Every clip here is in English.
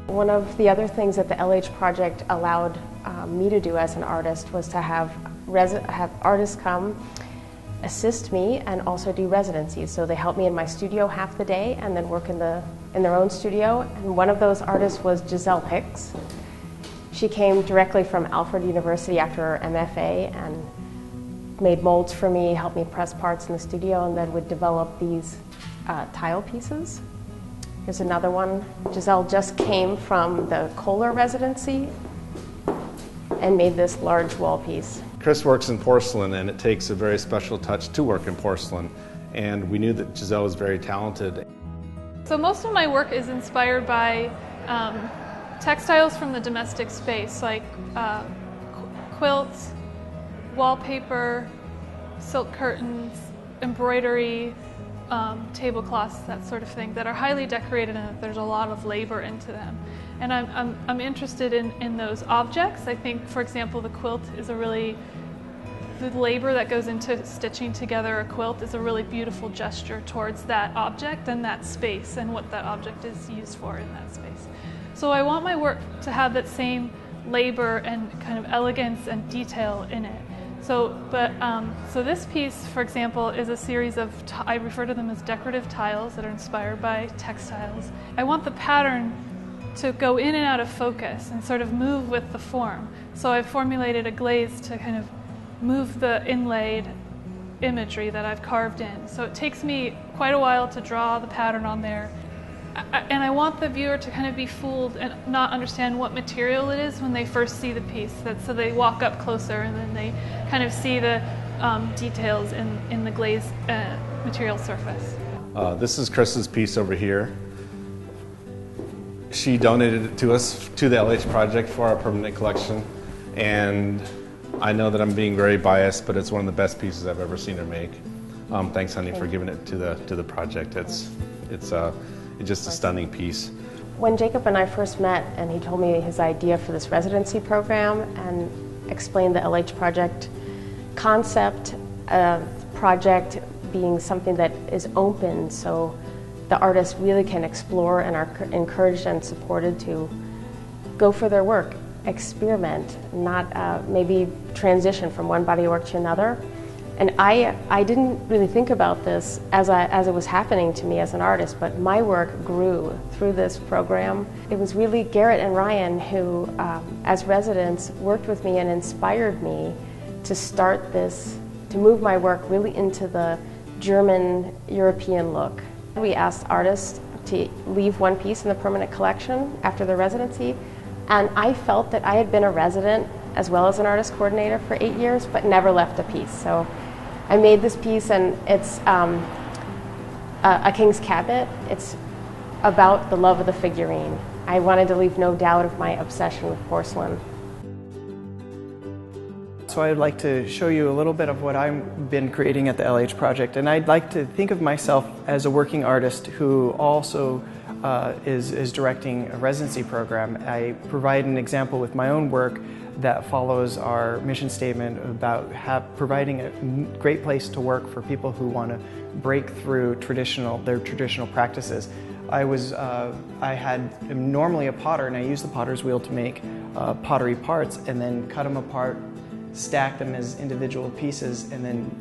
One of the other things that the LH project allowed me to do as an artist was to have artists come assist me and also do residencies. So they help me in my studio half the day and then work in their own studio. And one of those artists was Giselle Hicks. She came directly from Alfred University after her MFA and made molds for me, helped me press parts in the studio, and then would develop these tile pieces. Here's another one. Giselle just came from the Kohler residency and made this large wall piece. Chris works in porcelain, and it takes a very special touch to work in porcelain, and we knew that Giselle was very talented. So most of my work is inspired by textiles from the domestic space, like quilts, wallpaper, silk curtains, embroidery, tablecloths, that sort of thing, that are highly decorated and there's a lot of labor into them. And I'm interested in those objects. I think, for example, the quilt is the labor that goes into stitching together a quilt is a really beautiful gesture towards that object and that space and what that object is used for in that space. So I want my work to have that same labor and kind of elegance and detail in it. So this piece, for example, is a series of, I refer to them as decorative tiles that are inspired by textiles. I want the pattern to go in and out of focus and sort of move with the form. So I've formulated a glaze to kind of move the inlaid imagery that I've carved in. So it takes me quite a while to draw the pattern on there. And I want the viewer to kind of be fooled and not understand what material it is when they first see the piece. So they walk up closer and then they kind of see the details in the glazed material surface. This is Chris's piece over here. She donated it to us, to the LH project, for our permanent collection. And I know that I'm being very biased, but it's one of the best pieces I've ever seen her make. Thanks, honey, for giving it to the project. It's just a stunning piece. When Jacob and I first met and he told me his idea for this residency program and explained the LH project concept, project being something that is open so the artists really can explore and are encouraged and supported to go for their work, experiment, not maybe transition from one body of work to another. And I didn't really think about this as it was happening to me as an artist, but my work grew through this program. It was really Garrett and Ryan who, as residents, worked with me and inspired me to start this, to move my work really into the German European look. We asked artists to leave one piece in the permanent collection after their residency, and I felt that I had been a resident as well as an artist coordinator for 8 years, but never left a piece. So I made this piece, and it's a king's cabinet. It's about the love of the figurine. I wanted to leave no doubt of my obsession with porcelain. So I'd like to show you a little bit of what I've been creating at the LH Project, and I'd like to think of myself as a working artist who also is directing a residency program. I provide an example with my own work that follows our mission statement about providing a great place to work for people who want to break through their traditional practices. I'm normally a potter, and I use the potter's wheel to make pottery parts and then cut them apart, stack them as individual pieces, and then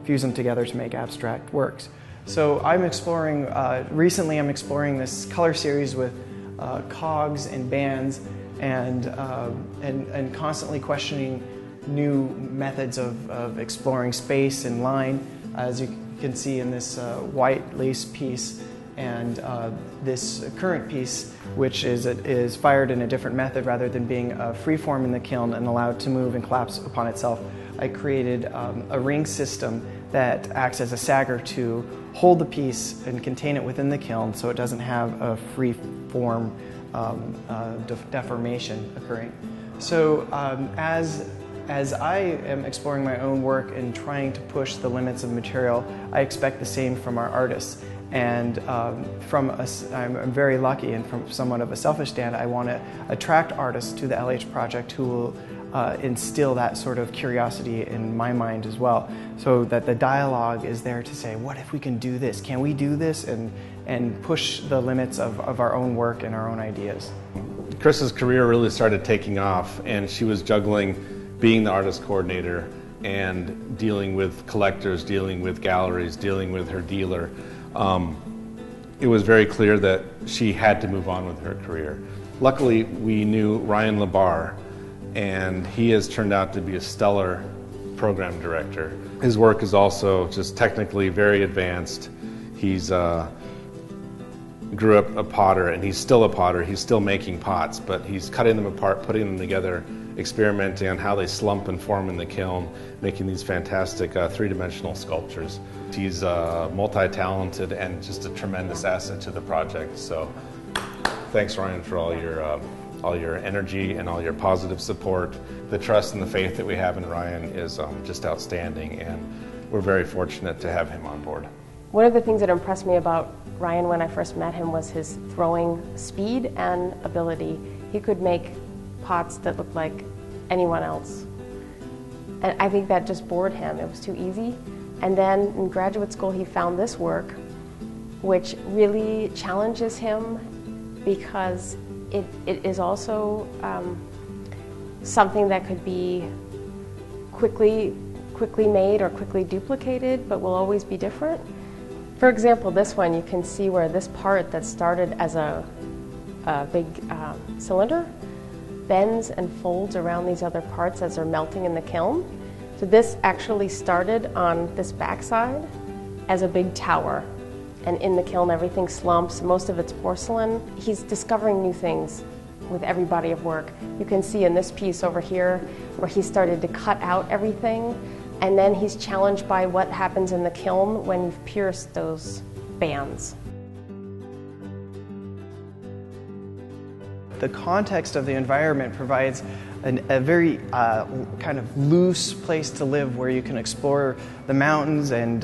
fuse them together to make abstract works. So recently I'm exploring this color series with cogs and bands, and constantly questioning new methods of exploring space and line, as you can see in this white lace piece and this current piece, which is fired in a different method rather than being free-form in the kiln and allowed to move and collapse upon itself. I created a ring system that acts as a sagger to hold the piece and contain it within the kiln so it doesn't have a free-form deformation occurring. So as I am exploring my own work and trying to push the limits of material, I expect the same from our artists. And I'm very lucky, and from somewhat of a selfish stand, I want to attract artists to the LH Project who will instill that sort of curiosity in my mind as well, so that the dialogue is there to say, what if we can do this? Can we do this? And push the limits of our own work and our own ideas. Chris's career really started taking off, and she was juggling being the artist coordinator and dealing with collectors, dealing with galleries, dealing with her dealer. It was very clear that she had to move on with her career. Luckily, we knew Ryan Labar, and he has turned out to be a stellar program director. His work is also just technically very advanced. He's grew up a potter, and he's still a potter. He's still making pots, but he's cutting them apart, putting them together, experimenting on how they slump and form in the kiln, making these fantastic three-dimensional sculptures. He's multi-talented and just a tremendous asset to the project. So thanks, Ryan, for all your energy and all your positive support. The trust and the faith that we have in Ryan is just outstanding, and we're very fortunate to have him on board. One of the things that impressed me about Ryan when I first met him was his throwing speed and ability. He could make pots that looked like anyone else. And I think that just bored him. It was too easy. And then in graduate school he found this work, which really challenges him because it is also something that could be quickly made or quickly duplicated, but will always be different. For example, this one, you can see where this part that started as a big cylinder bends and folds around these other parts as they're melting in the kiln. So this actually started on this backside as a big tower. And in the kiln, everything slumps. Most of it's porcelain. He's discovering new things with every body of work. You can see in this piece over here where he started to cut out everything. And then he's challenged by what happens in the kiln when you've pierced those bands. The context of the environment provides a very kind of loose place to live where you can explore the mountains and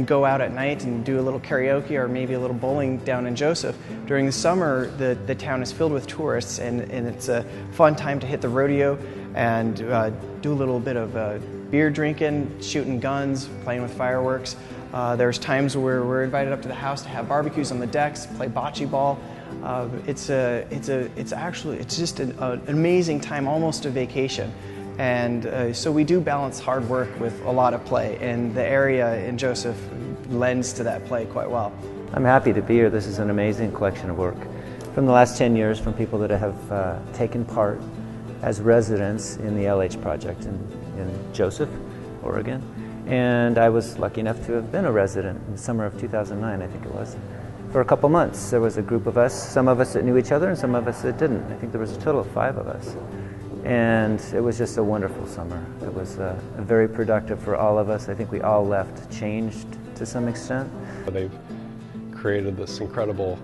go out at night and do a little karaoke or maybe a little bowling down in Joseph. During the summer, the town is filled with tourists, and it's a fun time to hit the rodeo and do a little bit of beer drinking, shooting guns, playing with fireworks. There's times where we're invited up to the house to have barbecues on the decks, play bocce ball. It's just an amazing time, almost a vacation. And so we do balance hard work with a lot of play, and the area in Joseph lends to that play quite well. I'm happy to be here. This is an amazing collection of work from the last 10 years from people that have taken part as residents in the LH project in Joseph, Oregon. And I was lucky enough to have been a resident in the summer of 2009, I think it was, for a couple months. There was a group of us, some of us that knew each other and some of us that didn't. I think there was a total of 5 of us. And it was just a wonderful summer. It was very productive for all of us. I think we all left changed to some extent. They've created this incredible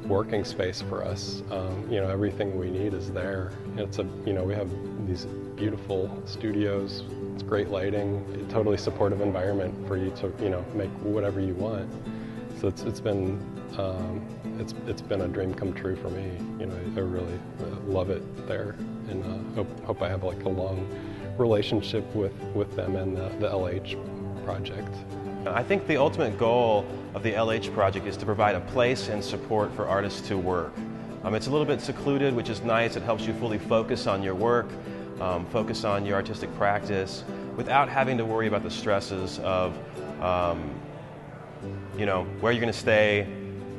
working space for us. You know, everything we need is there. It's we have these beautiful studios. It's great lighting, a totally supportive environment for you to, make whatever you want. So it's been a dream come true for me. I really love it there, and hope I have like a long relationship with them and the LH project. I think the ultimate goal of the LH project is to provide a place and support for artists to work. It's a little bit secluded, which is nice. It helps you fully focus on your work, focus on your artistic practice, without having to worry about the stresses of, where you're going to stay,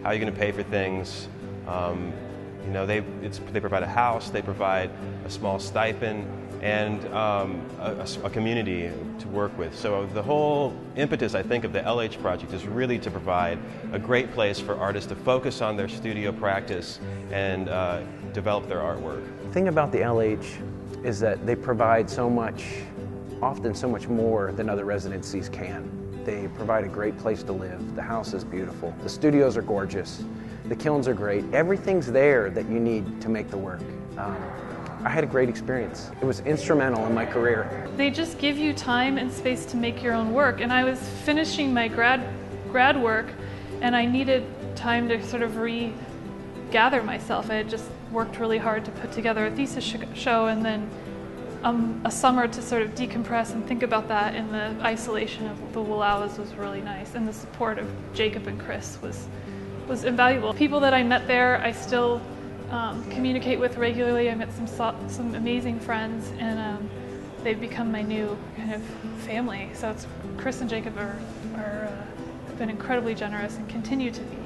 how you're going to pay for things. They provide a house, they provide a small stipend, and a community to work with. So the whole impetus, I think, of the LH project is really to provide a great place for artists to focus on their studio practice and develop their artwork. The thing about the LH is that they provide so much, often so much more than other residencies can. They provide a great place to live. The house is beautiful. The studios are gorgeous. The kilns are great. Everything's there that you need to make the work. I had a great experience. It was instrumental in my career. They just give you time and space to make your own work. And I was finishing my grad work, and I needed time to sort of regather myself. I had just worked really hard to put together a thesis show and then a summer to sort of decompress and think about that in the isolation of the Wallowas was really nice, and the support of Jacob and Chris was invaluable. People that I met there, I still communicate with regularly. I met some amazing friends, and they've become my new kind of family. So Chris and Jacob have been incredibly generous and continue to be.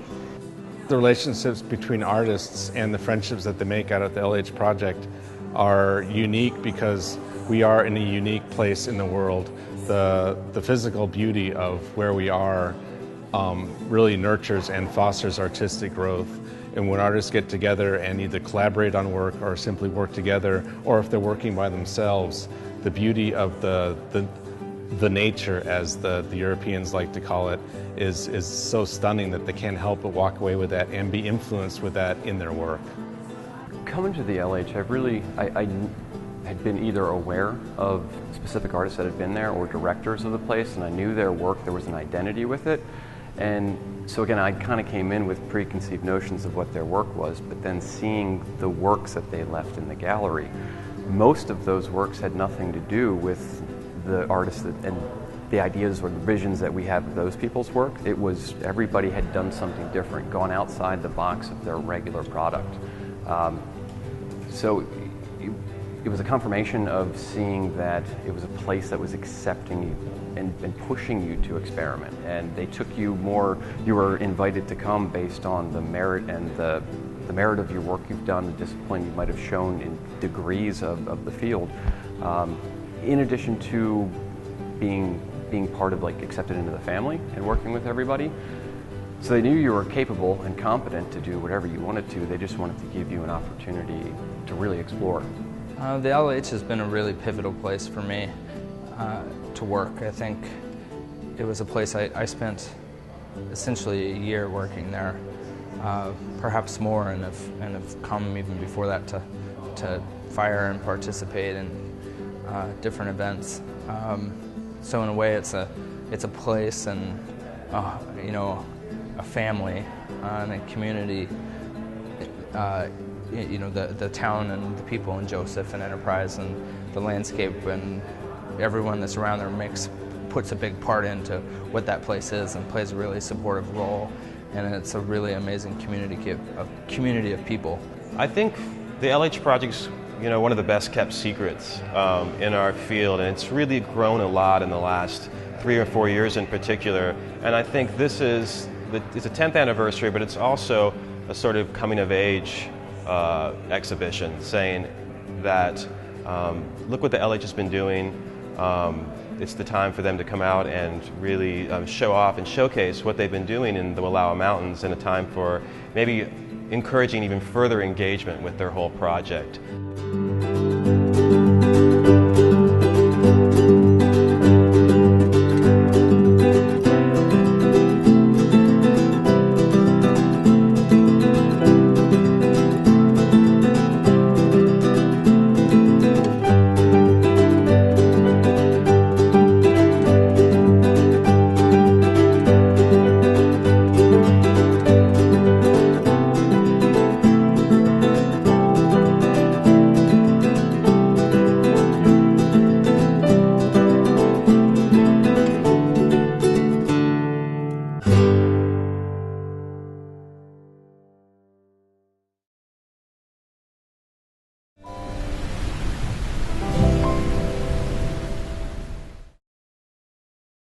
The relationships between artists and the friendships that they make out at the LH Project are unique because we are in a unique place in the world. The physical beauty of where we are really nurtures and fosters artistic growth. And when artists get together and either collaborate on work or simply work together, or if they're working by themselves, the beauty of the nature, as the Europeans like to call it, is so stunning that they can't help but walk away with that and be influenced with that in their work. Coming to the LH, I had been either aware of specific artists that had been there or directors of the place, and I knew their work, there was an identity with it. And so again, I kind of came in with preconceived notions of what their work was, but then seeing the works that they left in the gallery, most of those works had nothing to do with the artists and the ideas or the visions that we have of those people's work. It was everybody had done something different, gone outside the box of their regular product. So it was a confirmation of seeing that it was a place that was accepting you and pushing you to experiment. And they took you more, you were invited to come based on the merit and the merit of your work you've done, the discipline you might have shown in degrees of the field, in addition to being part of, like, accepted into the family and working with everybody. So they knew you were capable and competent to do whatever you wanted to. They just wanted to give you an opportunity to really explore. The LH has been a really pivotal place for me to work. I think it was a place I spent essentially a year working there, perhaps more, and have come even before that to fire and participate in different events. So in a way, it's a place and a family and a community. The town and the people in Joseph and Enterprise and the landscape and everyone that's around there puts a big part into what that place is and plays a really supportive role. And it's a really amazing community of people. I think the LH Project's one of the best kept secrets in our field, and it's really grown a lot in the last 3 or 4 years in particular. And I think it's a 10th anniversary, but it's also a sort of coming of age exhibition, saying that look what the LH has been doing. It's the time for them to come out and really show off and showcase what they've been doing in the Wallowa Mountains, and a time for maybe encouraging even further engagement with their whole project.